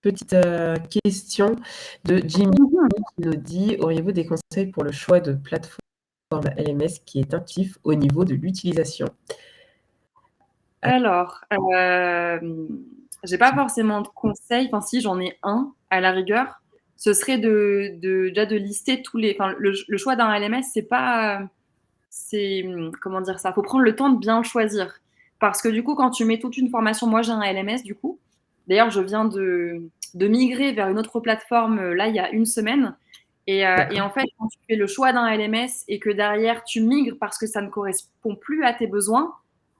petite, question de Jimmy Mmh. qui nous dit: «Auriez-vous des conseils pour le choix de plateforme LMS qui est intuitif au niveau de l'utilisation?» Alors, j'ai pas forcément de conseils. Enfin si, j'en ai un à la rigueur. Ce serait déjà de lister tous les enfin le choix d'un LMS, c'est pas, comment dire ça? Faut prendre le temps de bien le choisir. Parce que du coup, quand tu mets toute une formation moi j'ai un LMS du coup. D'ailleurs, je viens de migrer vers une autre plateforme, là, il y a une semaine et D'accord. en fait, quand tu fais le choix d'un LMS et que derrière tu migres parce que ça ne correspond plus à tes besoins,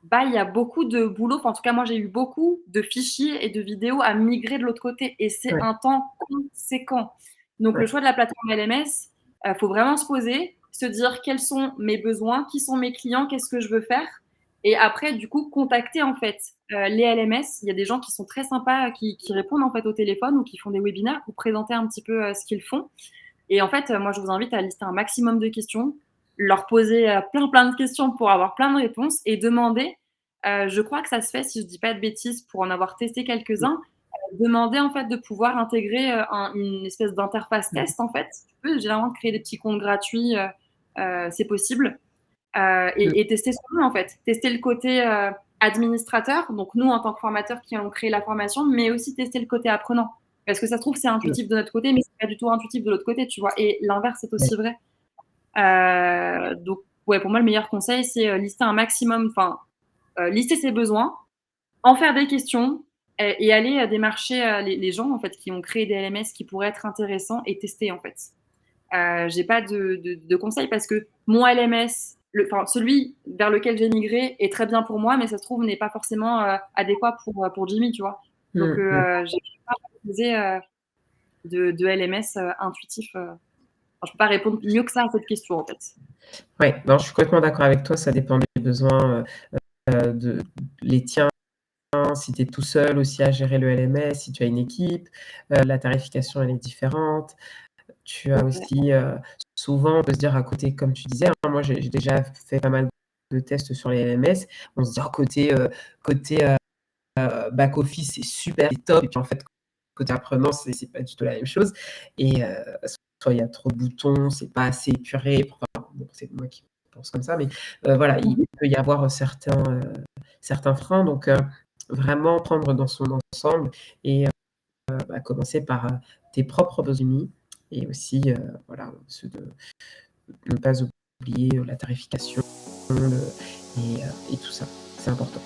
bah, il y a beaucoup de boulot. Enfin, en tout cas, moi, j'ai eu beaucoup de fichiers et de vidéos à migrer de l'autre côté et c'est Ouais, un temps conséquent. Donc le ouais, choix de la plateforme LMS, faut vraiment se poser, se dire: «Quels sont mes besoins? Qui sont mes clients? Qu'est-ce que je veux faire?» et après, du coup, contacter, en fait, les LMS. Il y a des gens qui sont très sympas, qui répondent, en fait, au téléphone ou qui font des webinaires pour présenter un petit peu, ce qu'ils font et en fait, moi, je vous invite à lister un maximum de questions, leur poser, plein de questions pour avoir plein de réponses et demander, je crois que ça se fait, si je dis pas de bêtises, pour en avoir testé mmh, quelques-uns, demander, en fait, de pouvoir intégrer, une espèce d'interface mmh, test, en fait. Tu peux généralement créer des petits comptes gratuits, c'est possible, mmh, et tester soi-même, en fait. Tester le côté, administrateur, donc nous, en tant que formateurs qui avons créé la formation, mais aussi tester le côté apprenant. Parce que ça se trouve, c'est mmh, intuitif de notre côté, mais c'est pas du tout intuitif de l'autre côté, tu vois? Et l'inverse est ouais. aussi vrai. Donc ouais, pour moi, le meilleur conseil, c'est, lister un maximum enfin, lister ses besoins, en faire des questions et aller, démarcher, les gens, en fait, qui ont créé des LMS qui pourraient être intéressants et tester, en fait. J'ai pas de conseils parce que mon LMS, enfin celui vers lequel j'ai migré est très bien pour moi, mais ça se trouve n'est pas forcément, adéquat pour Jimmy, tu vois? Donc Mmh, mmh. j'ai pas proposé, de LMS, intuitif, enfin, je peux pas répondre mieux que ça à cette question, en fait. Ouais, non, je suis complètement d'accord avec toi, ça dépend des besoins, de les tiens, si tu es tout seul aussi à gérer le LMS, si tu as une équipe, la tarification elle est différente. Tu as Ouais. aussi, souvent on peut se dire à côté comme tu disais, hein, moi j'ai déjà fait pas mal de tests sur les LMS. On se dit: «Oh côté back office c'est super, c'est top» et puis en fait côté apprenant c'est pas du tout la même chose et soit il y a trop de boutons, c'est pas assez épuré, enfin bon c'est moi qui pense comme ça, mais voilà, il Mmh. peut y avoir certains freins donc vraiment prendre dans son ensemble et commencer par, tes propres besoins et aussi, voilà, ceux de ne pas oublier, la tarification, le et tout ça. C'est important.